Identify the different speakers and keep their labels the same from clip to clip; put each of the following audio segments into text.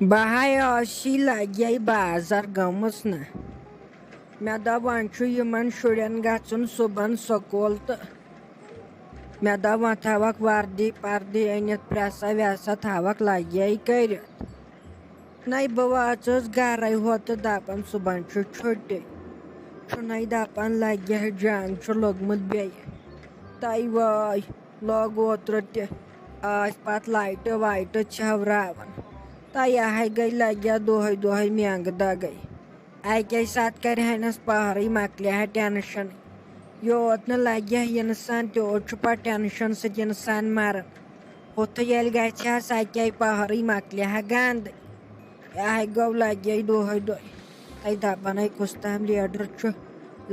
Speaker 1: بہاے آسی لگے بازر گٔمٕژ نا مےٚ دوٚپ وۄنۍ چھُ یِمن شُرٮ۪ن گژھُن صُبحن سکوٗل تہٕ مےٚ دوٚپ وۄنۍ تھاوکھ وردی پردی أنِتھ پرٛٮ۪سا وٮ۪سا تھاوکھ لگے کٔرِتھ نَے بہٕ وٲژٕس گرے ہوتہٕ دپان صُبحن چھُ چھُٹی چھُنَے دپان لگہِ جنگ چھُ لوٚگمُت بیٚیہِ تَے وٲے لوگ اوترٕ تہِ ٲسۍ پتہٕ لایٹہٕ وایٹہٕ چھٔوراوان تہٕ یِہے گٔے لگہِ دۄہے دۄہے مینٛگہٕ دگے اکے ساتہٕ کرہنس پہرٕے مۄکلہِ ہا ٹینشن یوت نہٕ لگہِ ہا انسان تیوت چھُ پتہٕ ٹینشن سۭتۍ انسان مران ہُتھٕ ییٚلہِ گژھِ ہس اکے پہرٕے مۄکلہِ ہا گنٛدے یِہے گوٚو لگے دۄہے دۄہے تَے دپان ہے کُس تام لیڈر چھُ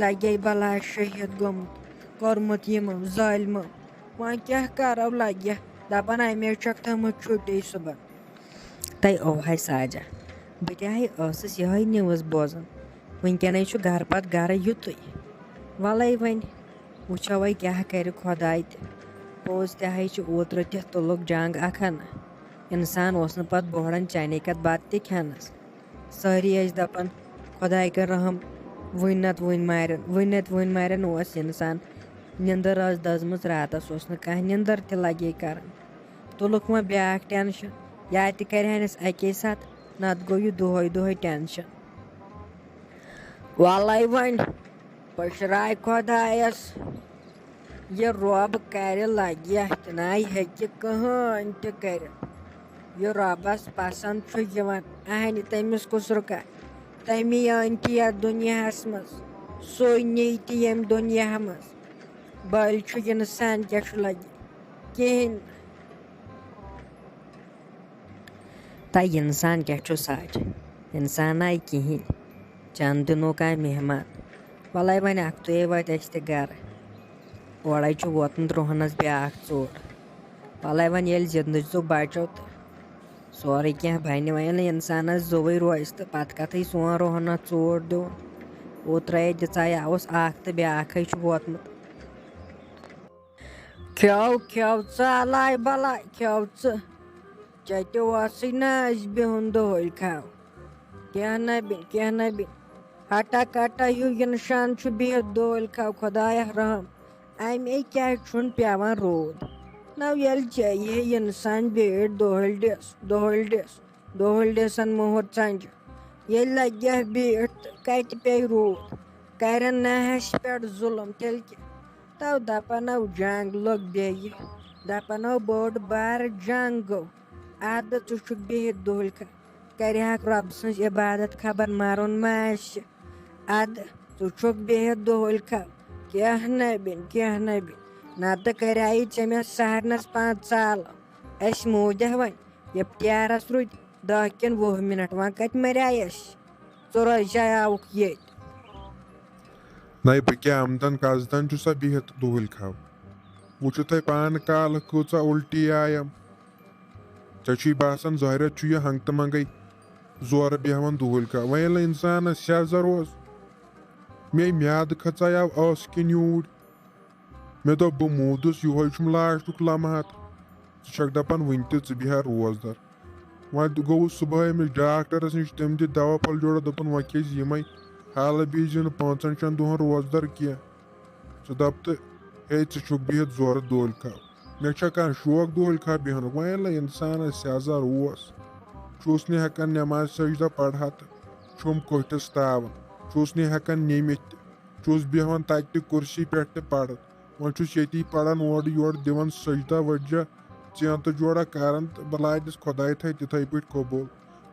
Speaker 1: لگے بلاے شہید گوٚمُت کوٚرمُت یِمو ظٲلمو وۄنۍ کیاہ کرو لگہِ دپان اَمے چھکھ تھٲمٕژ چھُٹی صُبحن تَے اوہے ساجا بہٕ تہِ ہاے ٲسٕس یِہے نِوٕز بوزان وٕنکیٚنٕے چھُ گرٕ پتہٕ گرٕ یُتُے وَلے وۄنۍ وٕچھو وَے کیاہ کرِ خۄداے تہِ پوٚز تہِ ہاے چھُ اوترٕ تہِ تُلُکھ جنگ اکھ ہنا انسان اوس نہٕ پتہٕ بوہران چانے کتھ بتہٕ تہِ کھٮ۪نس سٲری ٲسۍ دپان خۄداے کر رحم وُنۍ نتہٕ وُنۍ مارن اوس انسان نِندٕر ٲس دٔزمٕژ راتس اوس نہٕ کانٛہہ نِندٕر تہِ لگے کران تُلُکھ وۄنۍ بیاکھ ٹینشن یا تہِ کرہنس اکے ساتہٕ نتہٕ گوٚو یہِ دۄہے دۄہے ٹینشن وَلے وۄنۍ پٔشراے خۄدایس یہِ رۄب کرِ لگہِ احتِناے ہیٚکہِ کٕہۭنۍ تہِ کٔرِتھ یہِ رۄبس پسنٛد چھُ یِوان اہنہِ تٔمِس کُس رُکاے تٔمی أنۍ تہِ یتھ دُنیاہس منٛز سُے نی تہِ ییٚمہِ دُنیاہ منٛز بٔلۍ چھُ انسان کیاہ چھُ لگہِ کِہیٖنۍ نہٕ تَے اِنسان کیاہ چھُ ساجہِ اِنسان آیہِ کِہیٖنۍ چند دِنُک آے مہمان وَلے وۄنۍ اکھتُے وٲتۍ أسۍ تہِ گرٕ اورے چھُ ووتمُت رُہنس بیاکھ ژوٚر وَلے وۄنۍ ییٚلہِ زندگی بچو تہٕ سورُے کینٛہہ بنہِ وۄنۍ ییٚلہِ انسانس زُوٕے روزِ تہٕ پتہٕ کتھٕے سون رُہنس ژوٗر دیُن اوترے دِژاے اوس اکھ تہٕ بیاکھے چھُ ووتمُت کھیو ژٕ الاے بلاے کھیو ژٕ ژےٚ تہِ اوسٕے نا اَسہِ بِہُن دۄہلۍ کھاو کینٛہہ نہ بِن ہٹا کٹا ہیوٗ انسان چھُ بِہِتھ دۄہلۍ کھاو خۄدایا رحم اَمے کیازِ چھُنہٕ پیوان روٗد نو ییٚلہِ چیٚیہِ انسان بیٖٹھ دۄہلۍ ڈِسن موہر ژنجہِ ییٚلہِ لگہِ ہا بیٖٹھ تہٕ کتہِ پیٚیہِ روٗد کرن نہ ہسہِ پٮ۪ٹھ ظُلم تیٚلہِ کیٛاہ تو دپانو جنگ لوٚگ بیٚیہِ دپانو بوٚڑ بارٕ جنگ گوٚو ادٕ ژٕ چھُکھ بِہِتھ دۄہلۍ کھا کرِہکھ رۄبہٕ سٕنٛز عبادت خبر مرُن ما آسہِ ادٕ ژٕ چھُکھ بِہِتھ دۄہلۍ کھا کینٛہہ نہ بِن نتہٕ کریاے ژےٚ مےٚ سہرنس 5 ژالہٕ أسۍ موٗدۍ وۄنۍ اِفتِیارس روٗدۍ 10 کِنہٕ 20 مِنٹ وۄنۍ کتہِ مرے أسۍ ژٕ روزے آوُکھ ییٚتہِ
Speaker 2: نَے بہٕ کیٛاہ آمدن قصدن چھُسا بِہِتھ دۄہلۍ کھاو وٕچھِو تۄہہِ پانہٕ کالہٕ کۭژاہ اُلٹی آیم ژےٚ چھُے باسان ظٲہرت چھُ یہِ ہنٛگتہٕ منٛگے زورٕ بیٚہوان دۄہلۍ کھاو وۄنۍ ییٚلہِ انسانس سیزر اوس مے میادٕ کھژایو ٲسہٕ کِنۍ یوٗرۍ مےٚ دوٚپ بہٕ موٗدُس یِہوے چھُم لاسٹُک لمحات ژٕ چھکھ دپان وُنہِ تہِ ژٕ بیٚہہ روزدر وۄنۍ گوٚوُس صبحٲے أمِس ڈاکٹرس نِش تٔمۍ دِتۍ دوا پھٔلۍ جوڑا دوٚپُن وۄنۍ کھیٚیہِ یِمے حالہٕ بیٚیہِ زِ نہٕ 5-6 دۄہن روزدر کینٛہہ ژٕ دپ تہٕ ہے ژٕ چھُکھ بِہِتھ زورٕ دۄہلۍ کھاو مےٚ چھا کانٛہہ شوق دۄہلۍ کھاو بیٚہنُک وۄنۍ ییٚلہِ انسانس سیزر اوس چھُس نہٕ ہٮ۪کان نٮ۪ماز سجدہ پرہا تہٕ چھُم کوٹھِس تاوان چھُس نہٕ ہٮ۪کان نیٖمِتھ تہِ چھُس بیٚہوان تتہِ تہِ کُرسی پٮ۪ٹھ تہِ پران وۄنۍ چھُس ییٚتی پران اورٕ یورٕ دِوان سجدہ وجدہ ژینتہٕ جوڑا کران تہٕ بہٕ لاگس خۄداے تھایہِ تِتھٕے پٲٹھۍ قبوٗل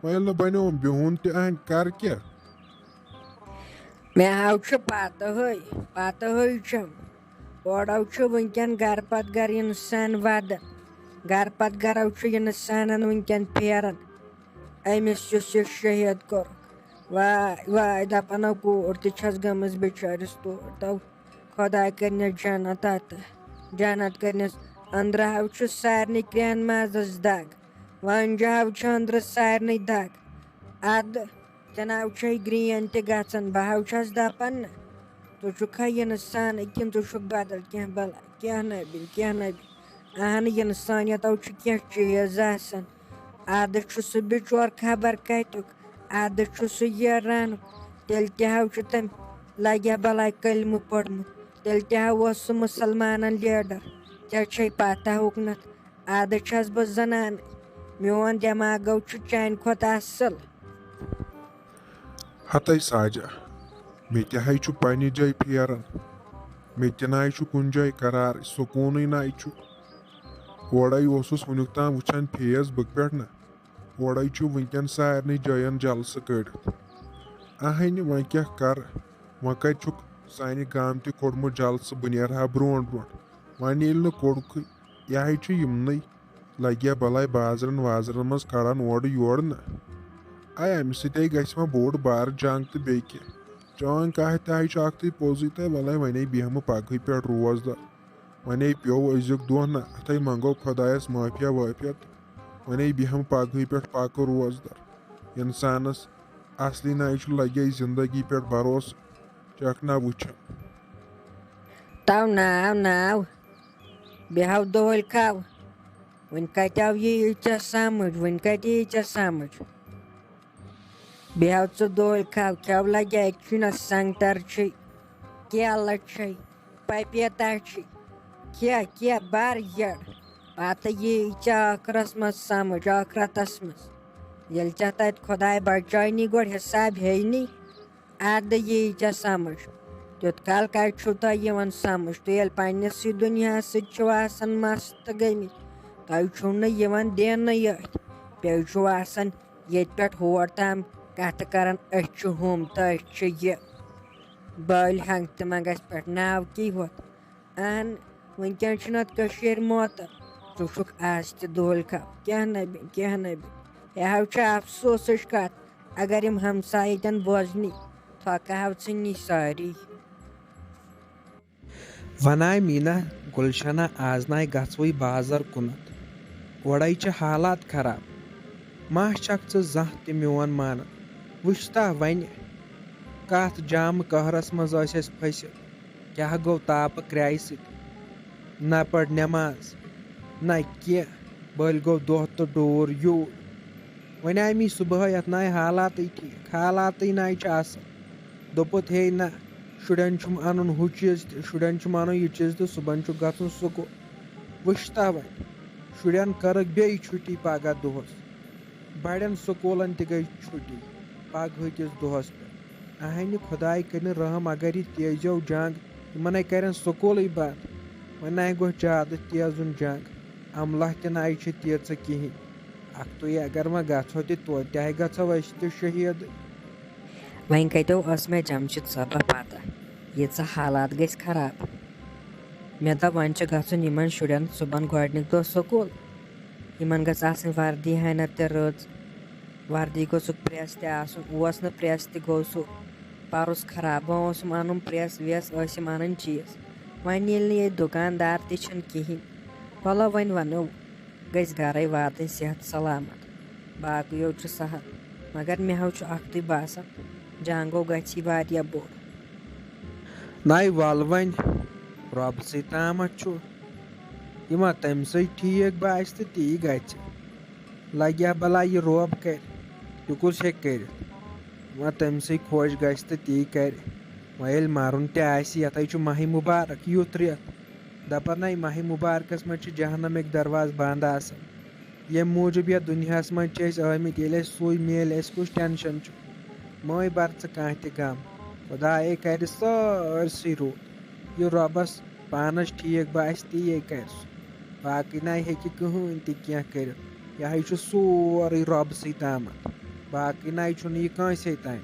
Speaker 2: وۄنۍ ییٚلہِ نہٕ بنیوم بِہُن تہِ اہن کر کیٛاہ
Speaker 1: مےٚ حظ چھُ پتہٕ چھم اورو چھُ وٕنکیٚن گرٕ پتہٕ گرٕ انسان ودان گرٕ پتہٕ گرو چھُ انسانن وٕنکیٚن پھیران أمِس یُس یہِ شہید کوٚرُکھ واے دپانو کوٗر تہِ چھس گٔمٕژ بِچٲرِس توٗرۍ تو خۄداے کٔرنس جنت کٔرنس أنٛدرٕ حظ چھُ سارنٕے کرٛہن مازس دگ ونجہِ حظ چھُ أنٛدرٕ سارنٕے دگ ادٕ ژےٚ ناو چھے گرٛین تہِ گژھان بہٕ حظ چھس دپان نہ ژٕ چھُکھا انسانٕے کِنہٕ ژٕ چھُکھ بدل کینٛہہ بلاے کینٛہہ نہ بِن اہنہٕ انسٲنیتو چھُ کینٛہہ چیٖز آسان ادٕ چھُ سُہ بِچور خبر کَتیُک ادٕ چھُ سُہ ییرانُک تیٚلہِ تہِ حظ چھُ تٔمۍ لگیا بلاے کلمہٕ پوٚرمُت تیٚلہِ تہِ حظ اوس سُہ مُسلمانن لیڈر ژےٚ چھے پتہ حُکنتھ ادٕ چھَس بہٕ زنانٕے میون دٮ۪ماغو چھُ چانہِ کھۄتہٕ اصٕل.
Speaker 2: ہتے ساجا مےٚ تہِ ہَے چھُ پننہِ جایہِ پھیران مےٚ تہِ نَے چھُ کُنہِ جایہِ قرار سکوٗنٕے نَے چھُ اورے اوسُس وُنیُک تام وٕچھان فیس بُک پٮ۪ٹھ نہ اورے چھُ وٕنکٮ۪ن سارنٕے جایَن جلسہٕ کٔڑِتھ اہنہِ وۄنۍ کیٛاہ کَرٕ وۄنۍ کَتہِ چھُکھ سانہِ گامہٕ تہِ کوٚڑمُت جلسہٕ بہٕ نیرٕ ہا برونٛٹھ برونٛٹھ وۄنۍ ییٚلہِ نہٕ کوٚڑکھٕے یہِ ہَے چھُ یِمنٕے لگیا بلاے بازرن وازرن منٛز کڑان اورٕ یورٕ نہ امہِ سۭتۍ گژھِ وۄنۍ بوٚڑ بارٕ جنگ تہٕ بیٚیہِ کینٛہہ چٲنۍ کَتھ تہِ ہَے چھُ اکھتُے پوٚزُے تہٕ وَلے وَنے بیٚہمہٕ پگہٕے پٮ۪ٹھ روزدار وَنے پیوٚو أزیُک دۄہ نہ اَتھے منٛگو خۄدایس معٲفیا وٲفیا تہٕ وَنے بیٚہمہٕ پگہٕے پٮ۪ٹھ پَکہٕ روزدار اِنسانس اصلی نَے چھُ لگے زندگی پٮ۪ٹھ بروسہٕ چھکھ نہ وٕچھان.
Speaker 1: تو ناو بیٚہو دۄہلۍ کھو وۄنۍ کَتہِ آو یی ژےٚ سمٕجھ وۄنۍ کَتہِ یی ژےٚ سمٕجھ بیٚہو ژٕ دۄہلۍ کھو کھٮ۪و لگیا چھُنہ سنگتر چھے کیلہٕ چھے پپیتا چھے کھےٚ بر یٔڈ پتہٕ یی ژےٚ ٲخرس منٛز سمٕجھ ٲخرتس منٛز ییٚلہِ ژےٚ تتہِ خۄداے بچٲنی گۄڈٕ حساب ہیٚینی ادٕ یی ژےٚ سمٕجھ تیُتھ کال کتہِ چھُو تۄہہِ یِوان سمٕجھ تُہۍ ییٚلہِ پننسٕے دُنیاہس سۭتۍ چھِو آسان مست گٔمٕتۍ تۄہہِ چھُو نہٕ یِوان دِنہٕ یٲتۍ بیٚیہِ چھُو آسان ییٚتہِ پٮ۪ٹھ ہور تام کتھٕ کران أسۍ چھِ ہُم تہٕ أسۍ چھِ یہِ بٔلۍ ہنگتہٕ منٛگس پٮ۪ٹھ ناو کی ہوت اہن وٕنکٮ۪ن چھُنہ کٔشیٖر موتر ژٕ چھُکھ آز تہِ دۄہلۍ کھو کینٛہہ نہٕ یہِ حظ چھِ افسوسٕچ کتھ اگر یِم ہمساے ییٚتٮ۪ن بوزنی تھۄکہٕ ہو ژھٕنی سٲری.
Speaker 3: وناے میٖنا گُلشنہ آز ناے گژھوٕے بازر کُنتھ اورے چھِ حالات خراب ما چھکھ ژٕ زانٛہہ تہِ میون مانان وٕچھتا وَنہِ کتھ جامہٕ قہرس منٛز ٲسۍ أسۍ پھٔسِتھ کیٛاہ گوٚو تاپہٕ کرٛایہِ سۭتۍ نہ پٔر نٮ۪ماز نہ کینٛہہ بٔلۍ گوٚو دۄہ تہٕ ڈوٗر یوٗر وۄنۍ آے مےٚ صُبحٲے یتھ ناے حالاتٕے ٹھیٖک حالاتٕے ناے چھِ اصل دوٚپُتھ ہے نہ شُرٮ۪ن چھُم انُن ہُہ چیٖز تہِ شُرٮ۪ن چھُم انُن یہِ چیٖز تہٕ صُبحن چھُ گژھُن سکوٗل وٕچھتا وۄنۍ شُرٮ۪ن کٔرٕکھ بیٚیہِ چھُٹی پگہہ دۄہس بڑٮ۪ن سکوٗلن تہِ گٔے چھُٹی پگہٕ کِس دۄہس پٮ۪ٹھ اہنہِ خۄداے کٔرِنۍ رحم اگر یہِ تیزیو جنگ یِمن کرن سکوٗلٕے بنٛد وۄنۍ نَے گوٚو زیادٕ تیزُن جنگ عملہ تہِ نَے چھِ تیٖژٕ کِہینۍ اکھتُے اگر وۄنۍ گژھو تہِ توتہِ تہِ گژھو أسۍ تہِ شہیٖدٕے.
Speaker 1: وۄنۍ کتیو ٲس مےٚ جمشید صٲبہ پتہ ییٖژاہ حالات گژھِ خراب مےٚ دوٚپ وۄنۍ چھُ گژھُن یِمن شُرٮ۪ن صُبحن گۄڈنِکۍ دۄہ سکوٗل یِمن گٔژھ آسٕنۍ وردی ہنا تہِ رٕژ وردی گوٚژھُکھ پریس تہِ آسُن اوس نہٕ پریس تہِ گوٚو سُہ پرُس خراب وۄنۍ اوسُم انُن پریس ویس ٲسِم انٕنۍ چیٖز وۄنۍ ییٚلہِ نہٕ ییٚتہِ دُکاندار تہِ چھِنہٕ کِہینۍ چلو وۄنۍ ونو گژھِ گرے واتٕنۍ صحت سلامت باقٕیو چھُ سہل مگر مےٚ حظ چھُ اکھتُے باسان جنگو گژھِ واریاہ بوٚڑ.
Speaker 3: نَے وَل وۄنۍ رۄبسٕے تامتھ چھُ یہِ ما تٔمۍ سٕے ٹھیٖک باسہِ تہٕ تی گژھِ لگیا بلاے یہِ رۄب کرِ یہِ کُس ہیٚکہِ کٔرِتھ وۄنۍ تٔمۍ سٕے خۄش گژھِ تہٕ تی کرِ وۄنۍ ییٚلہِ مرُن تہِ آسہِ یتھے چھُ ماہِ مُبارک یُتھ رٮ۪تھ دپان ہے ماہِ مُبارکس منٛز چھِ جہنمٕکۍ دروازٕ بنٛد آسان ییٚمہِ موٗجوٗب یتھ دُنیاہس منٛز چھِ أسۍ ٲمٕتۍ ییٚلہِ اَسہِ سُے میلہِ اَسہِ کُس ٹٮ۪نشن چھُ مٲے بر ژٕ کانٛہہ تہِ غم خۄدایے کرِ سٲرسٕے رُت یہِ رۄبس پانس ٹھیٖک باسہِ تی کرِ سُہ باقٕے نَے ہیٚکہِ کٕہٕنۍ تہِ کینٛہہ کٔرِتھ یہِ ہَے چھُ سورُے رۄبسٕے تامتھ باقٕے نَے چھُنہٕ یہِ کٲنٛسے تانۍ